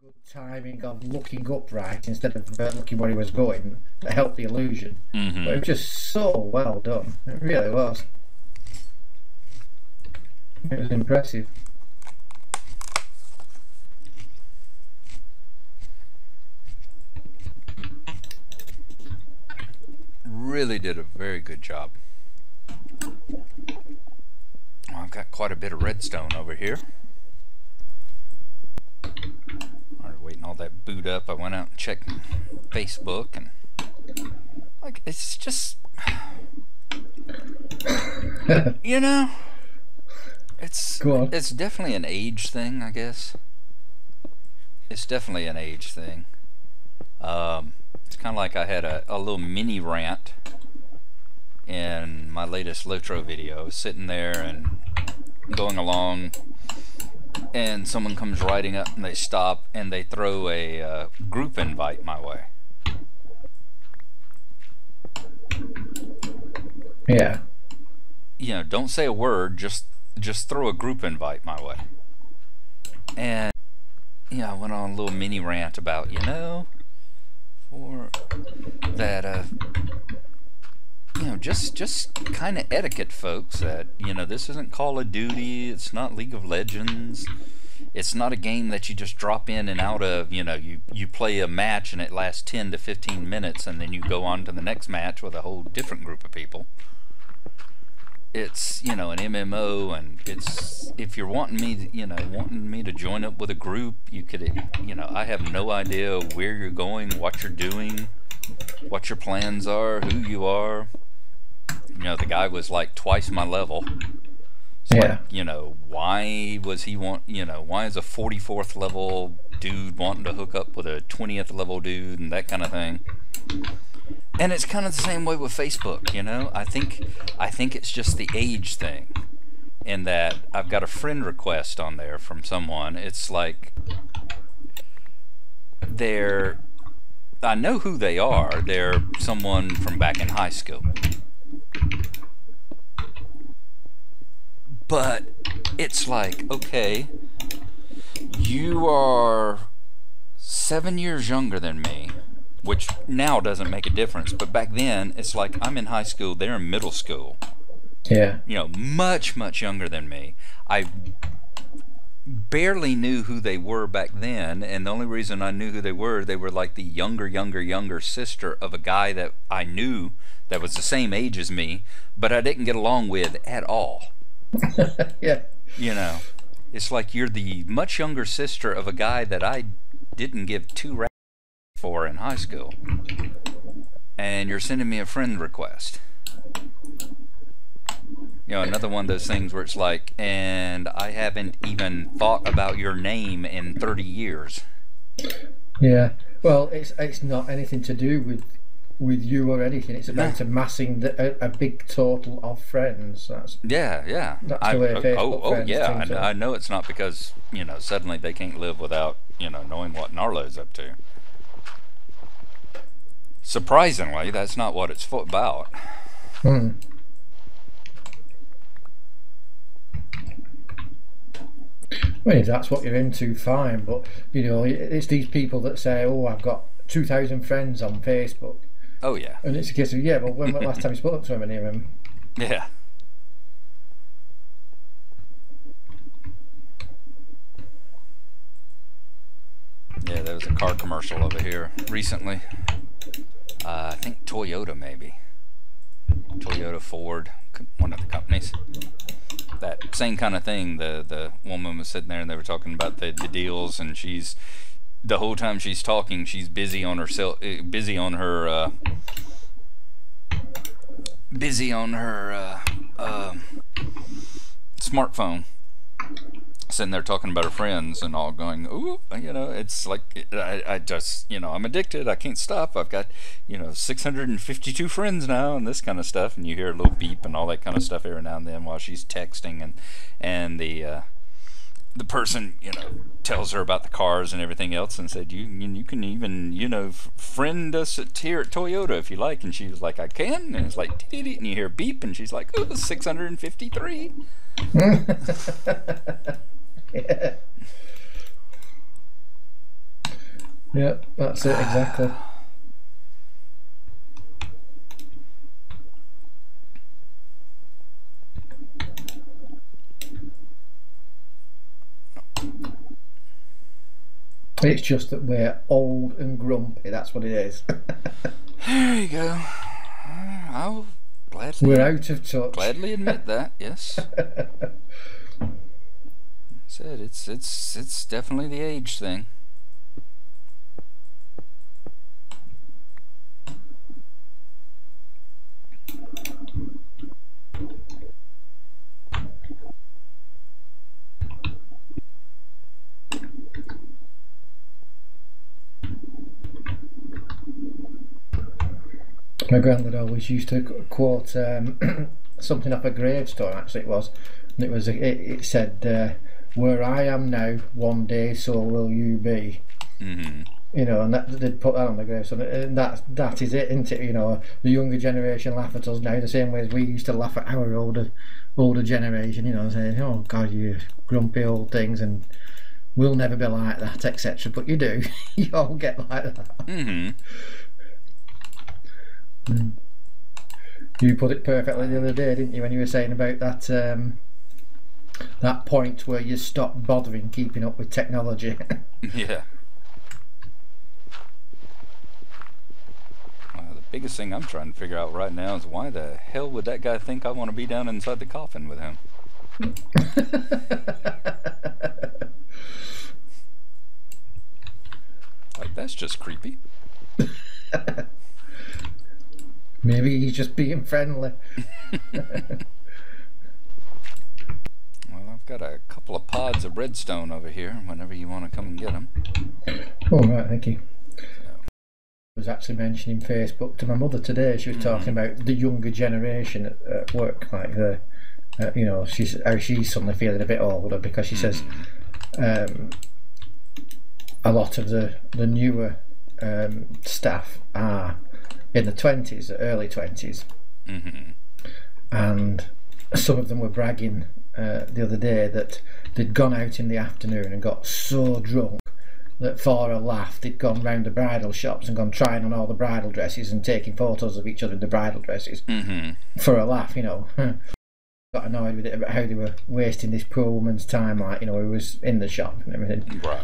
good timing of looking upright instead of looking where he was going that helped the illusion. Mm-hmm. But it was just so well done. It really was. It was impressive. Really did a very good job. I've got quite a bit of redstone over here. Waiting all that boot up, I went out and checked Facebook, and like it's just you know, it's definitely an age thing, I guess. It's definitely an age thing. It's kind of like I had a little mini rant in my latest Lotro video. I was sitting there and going along, and someone comes riding up and they stop and they throw a group invite my way. Yeah. You know, don't say a word, just throw a group invite my way. And yeah, I went on a little mini rant about, you know, for that you know, just kind of etiquette, folks, that, you know, this isn't Call of Duty, it's not League of Legends, it's not a game that you just drop in and out of. You know, you play a match and it lasts 10 to 15 minutes and then you go on to the next match with a whole different group of people. It's, you know, an MMO, and it's, if you're wanting me to join up with a group, you could, you know, I have no idea where you're going, what you're doing, what your plans are, who you are. You know, the guy was like twice my level. So Yeah. like, you know, why was he why is a 44th level dude wanting to hook up with a 20th level dude and that kind of thing? And it's kind of the same way with Facebook, you know. I think it's just the age thing, in that I've got a friend request on there from someone. It's like I know who they are. They're someone from back in high school. But it's like, okay, you are 7 years younger than me, which now doesn't make a difference, but back then it's like I'm in high school, they're in middle school. Yeah. You know, much younger than me. I barely knew who they were back then, and the only reason I knew who they were like the younger sister of a guy that I knew that was the same age as me, but I didn't get along with at all. Yeah. You know, it's like you're the much younger sister of a guy that I didn't give two rats for in high school, and you're sending me a friend request. You know, another one of those things where it's like, and I haven't even thought about your name in 30 years. Yeah. Well, it's not anything to do with you or anything. It's about amassing a big total of friends. That's the way Facebook friends tend to. I know it's not because, you know, suddenly they can't live without, you know, knowing what Gnarlo's up to. Surprisingly, that's not what it's about. Hmm. Well, if that's what you're into, fine. But, you know, it's these people that say, "Oh, I've got 2,000 friends on Facebook." Oh yeah. And it's a case of, yeah, well, when was the last time you spoke to any of them? Yeah. Yeah, there was a car commercial over here recently. I think Toyota, maybe. Toyota, Ford, one of the companies. That same kind of thing. The woman was sitting there and they were talking about the deals, and she's, the whole time she's talking, she's busy on her smartphone, sitting there talking about her friends and all, going, ooh, you know, it's like, I just, you know, I'm addicted, I can't stop, I've got, you know, 652 friends now, and this kind of stuff, and you hear a little beep and all that kind of stuff every now and then while she's texting, and the person, you know, tells her about the cars and everything else, and said, you can even, you know, friend us here at Toyota if you like. And she was like, I can. And it's like, and you hear beep, and she's like, oh, 653. Yeah. Yep, that's it, exactly. It's just that we're old and grumpy, that's what it is. There you go. I'll gladly... We're out of touch. Gladly admit that, yes. Said it's definitely the age thing. My granddad always used to quote something off a gravestone. Actually, it was, and it said, "Where I am now, one day, so will you be." Mm-hmm. You know, and they'd put that on the gravestone, and that is it, isn't it? You know, the younger generation laugh at us now the same way as we used to laugh at our older generation. You know, saying, "Oh God, you grumpy old things," and we'll never be like that, etc. But you do, you all get like that. Mm-hmm. You put it perfectly the other day, didn't you, when you were saying about that point where you stop bothering keeping up with technology. Yeah. Well, the biggest thing I'm trying to figure out right now is why the hell would that guy think I want to be down inside the coffin with him? Like, that's just creepy. Maybe he's just being friendly. Well, I've got a couple of pods of redstone over here whenever you want to come and get them. Oh, right, thank you. So. I was actually mentioning Facebook to my mother today. She was talking about the younger generation at work, like you know, she's suddenly feeling a bit older because she says a lot of the newer staff are in the 20s, early 20s, and some of them were bragging the other day that they'd gone out in the afternoon and got so drunk that for a laugh they'd gone round the bridal shops and gone trying on all the bridal dresses and taking photos of each other in the bridal dresses for a laugh, you know. Got annoyed with it about how they were wasting this poor woman's time, like, you know, who was in the shop and everything. Right.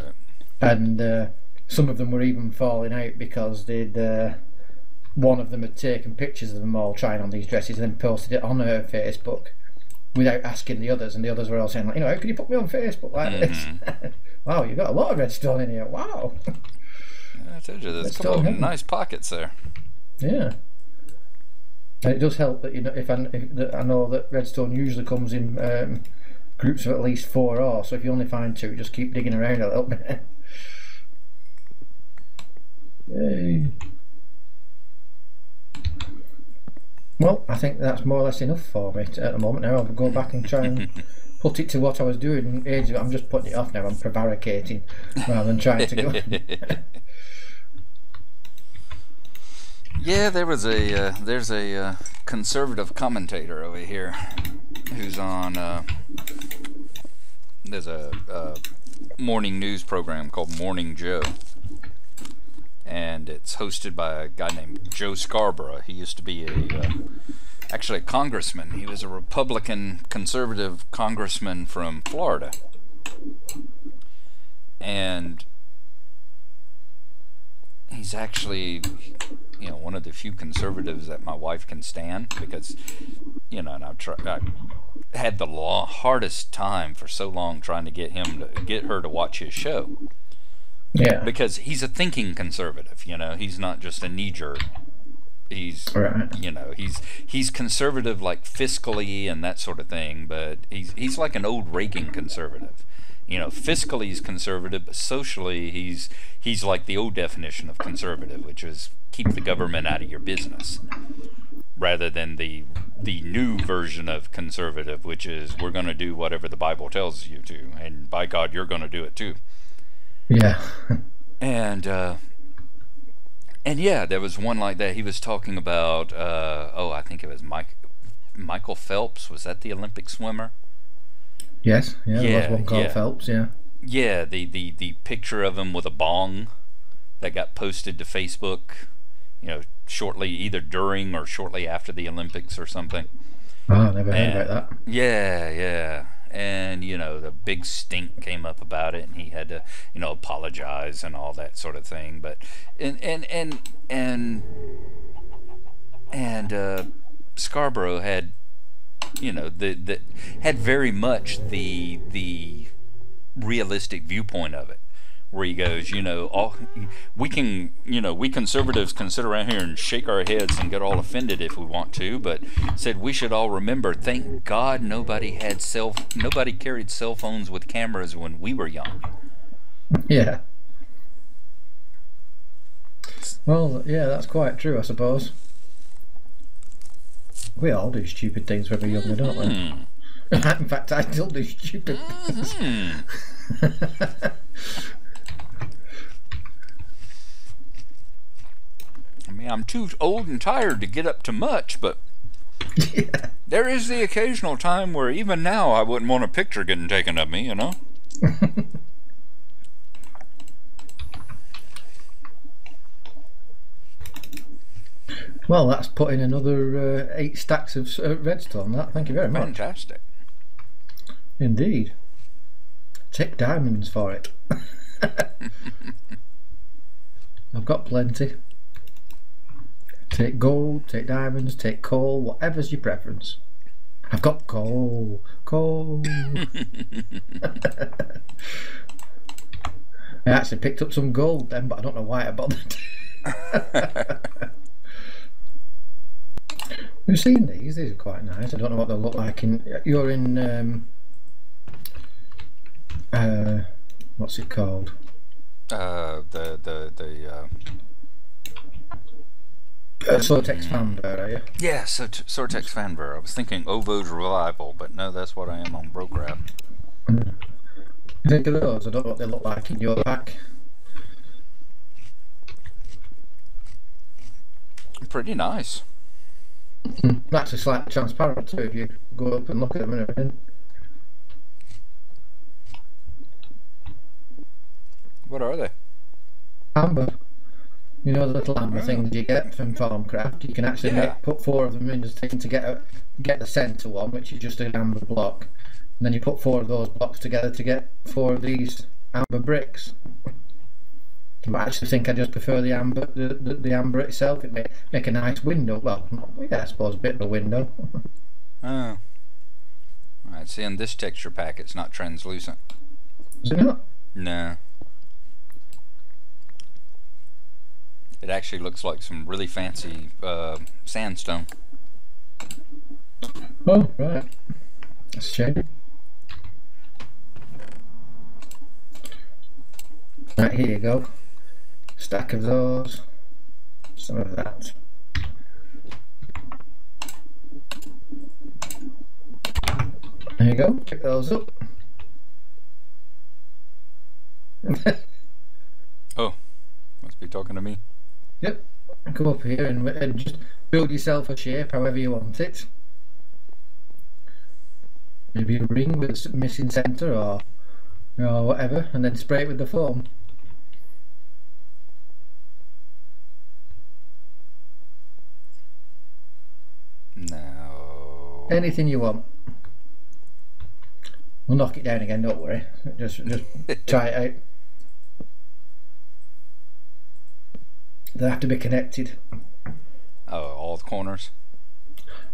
And some of them were even falling out because they'd one of them had taken pictures of them all trying on these dresses and then posted it on her Facebook without asking the others, and the others were all saying, like, you know, how can you put me on Facebook like this? Wow, you've got a lot of redstone in here. Wow. Yeah, I told you, there's a couple of nice pockets there. Yeah. And it does help that, you know, if I know that redstone usually comes in groups of at least 4 or so if you only find 2, just keep digging around a little bit. Yay. Well, I think that's more or less enough for me at the moment. Now I'll go back and try and put it to what I was doing ages ago. I'm just putting it off now. I'm prevaricating rather than trying to go. Yeah, there's a conservative commentator over here who's on. There's a morning news program called Morning Joe. And it's hosted by a guy named Joe Scarborough. He used to be actually a congressman. He was a Republican conservative congressman from Florida. And he's actually, you know, one of the few conservatives that my wife can stand because, you know, and I had the hardest time for so long trying to get her to watch his show. Yeah. Because he's a thinking conservative, you know, he's not just a knee-jerk. He's, you know, he's conservative like fiscally and that sort of thing, but he's like an old Reagan conservative. You know, fiscally he's conservative, but socially he's like the old definition of conservative, which is keep the government out of your business, rather than the new version of conservative, which is we're going to do whatever the Bible tells you to, and by God, you're going to do it too. Yeah. And yeah, there was one like that. He was talking about I think it was Michael Phelps. Was that the Olympic swimmer? Yes, yeah, there was one called Phelps, yeah. Yeah, the picture of him with a bong that got posted to Facebook, you know, shortly, either during or shortly after the Olympics or something. Oh, I never heard about that. Yeah, yeah. And, you know, the big stink came up about it, and he had to, you know, apologize and all that sort of thing. But Scarborough had, you know, had very much the realistic viewpoint of it, where he goes, you know, we can, you know, we conservatives can sit around here and shake our heads and get all offended if we want to, but said we should all remember, thank God nobody carried cell phones with cameras when we were young. Yeah. Well, yeah, that's quite true, I suppose. We all do stupid things when we're younger, don't we? In fact, I still do stupid things. I mean, I'm too old and tired to get up to much, but yeah. There is the occasional time where even now I wouldn't want a picture getting taken of me, you know? Well, that's put in another 8 stacks of redstone, that. Thank you very much. Fantastic. Indeed. Take diamonds for it. I've got plenty. Take gold, take diamonds, take coal, whatever's your preference. I've got coal. I actually picked up some gold then, but I don't know why I bothered. We've seen these. These are quite nice. I don't know what they'll look like in. You're in. What's it called? Sortex Fanbur, are you? Yeah, Sortex Fanbur. I was thinking Ovo's Revival, but no, that's what I am on BROCRAFT. You think of those? I don't know what they look like in your pack. Pretty nice. Actually slightly transparent too if you go up and look at them and everything. What are they? Amber. You know the little amber things you get from Farmcraft. You can actually put 4 of them in the thing to get the centre one, which is just an amber block. And then you put 4 of those blocks together to get 4 of these amber bricks. But I actually think I just prefer the amber, the amber itself. It make a nice window. Well, yeah, I suppose a bit of a window. Oh. Alright, see, in this texture pack it's not translucent. Is it not? No. It actually looks like some really fancy sandstone. Oh, right. That's a shame. Right, here you go. Stack of those. Some of that. There you go. Pick those up. Oh, must be talking to me. Yep. Come up here and just build yourself a shape however you want it. Maybe a ring with a missing centre or whatever, and then spray it with the foam. No. Anything you want. We'll knock it down again, don't worry. Just try it out. They have to be connected. Oh, all the corners?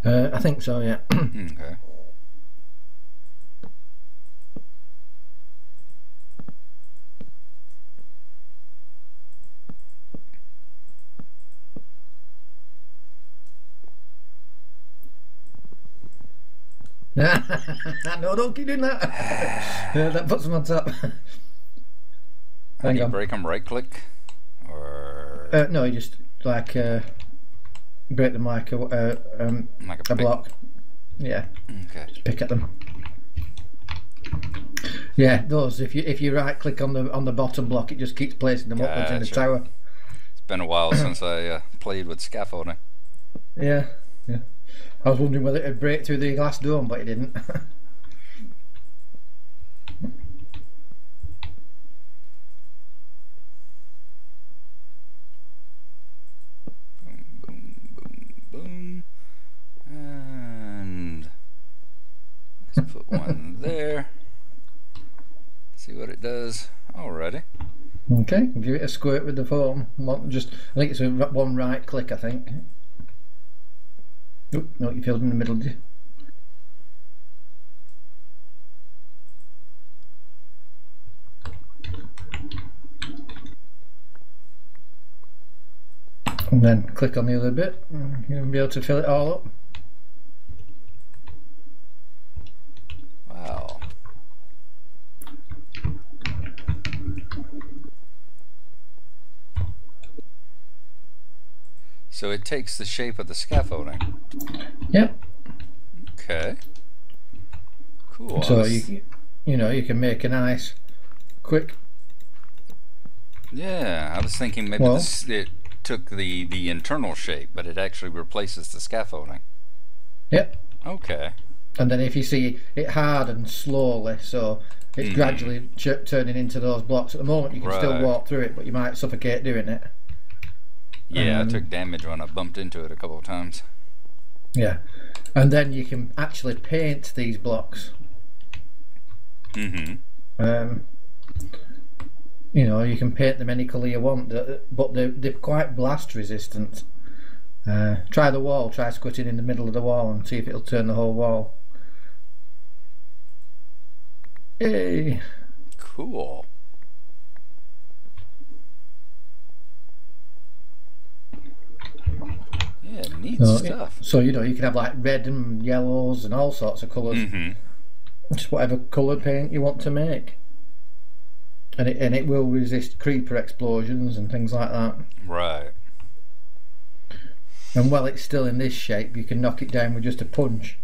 I think so, yeah. Okay. No, don't keep doing that. That puts them on top. How do you break them? Right click? Or no, you just like break them like a block. Yeah. Okay. Just pick at them. Yeah, those. If you right click on the bottom block, it just keeps placing them upwards in the tower. It's been a while since I played with scaffolding. Yeah. Yeah. I was wondering whether it'd break through the glass dome, but it didn't. one there. See what it does. Alrighty. Okay, give it a squirt with the foam. Just, I think it's a one right click, I think. Oop, no, you filled in the middle, did you? And then click on the other bit, and you'll be able to fill it all up. Wow. So it takes the shape of the scaffolding. Yep. Okay. Cool. So you know, you can make a nice, quick. Yeah, I was thinking maybe it took the internal shape, but it actually replaces the scaffolding. Yep. Okay. And then if you see it hardens slowly, so it's gradually turning into those blocks. At the moment, you can still walk through it, but you might suffocate doing it. Yeah, I took damage when I bumped into it a couple of times. Yeah, and then you can actually paint these blocks. Mm-hmm. You know, you can paint them any colour you want, but they're quite blast resistant. Try the wall, try squatting in the middle of the wall and see if it'll turn the whole wall. Yay! Cool. Yeah, neat stuff. So, you know, you can have like red and yellows and all sorts of colours. Just whatever colour paint you want to make. And it will resist creeper explosions and things like that. Right. And while it's still in this shape, you can knock it down with just a punch.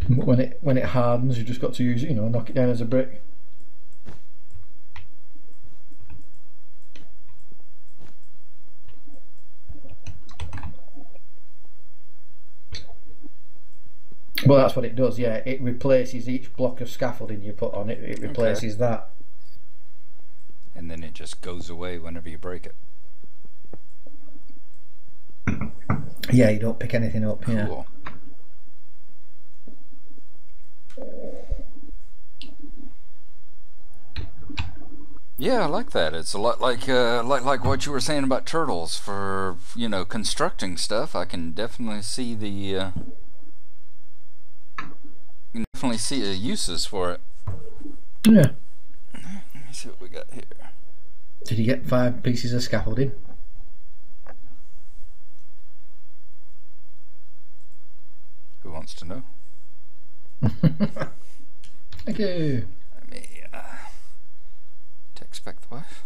But when it hardens, you've just got to use it, you know, knock it down as a brick. Well, that's what it does, yeah. It replaces each block of scaffolding you put on it. It replaces that. And then it just goes away whenever you break it. Yeah, you don't pick anything up. Cool. Yeah, I like that. It's a lot like what you were saying about turtles for, you know, constructing stuff. I can definitely see the uses for it. Yeah. Let me see what we got here. Did you get 5 pieces of scaffolding? Who wants to know? Thank you. Let me text back the wife.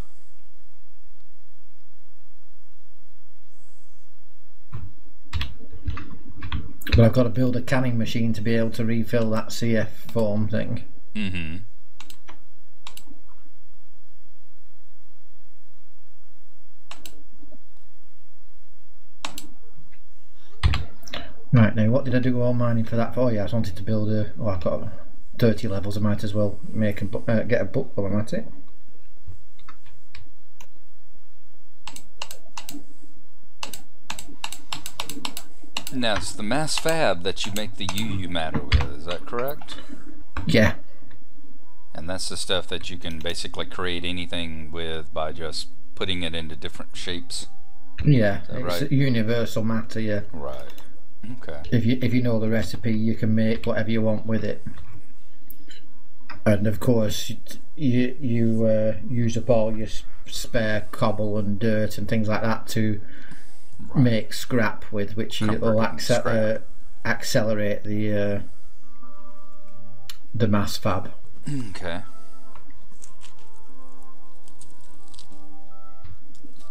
But I've got to build a canning machine to be able to refill that CF foam thing. Mm-hmm. Right, now what did I do all mining for that for? Oh yeah, I just wanted to build a... Oh, I've got 30 levels, I might as well make get a book while I'm at it. Now it's the mass fab that you make the UU matter with, is that correct? Yeah. And that's the stuff that you can basically create anything with by just putting it into different shapes? Yeah, it's right? Universal matter, yeah. Right. Okay. If you know the recipe, you can make whatever you want with it. And of course, you use up all your spare cobble and dirt and things like that to make scrap with, which will accelerate the mass fab. Okay.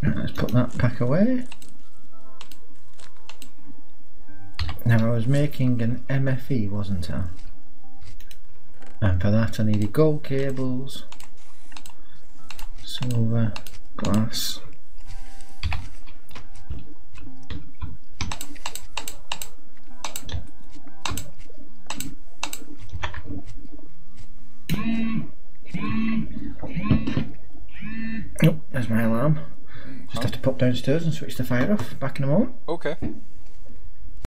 Let's put that pack away. Now I was making an MFE, wasn't I? And for that I needed gold cables, silver, glass. Oh, there's my alarm. Just have to pop downstairs and switch the fire off. Back in a moment. Okay.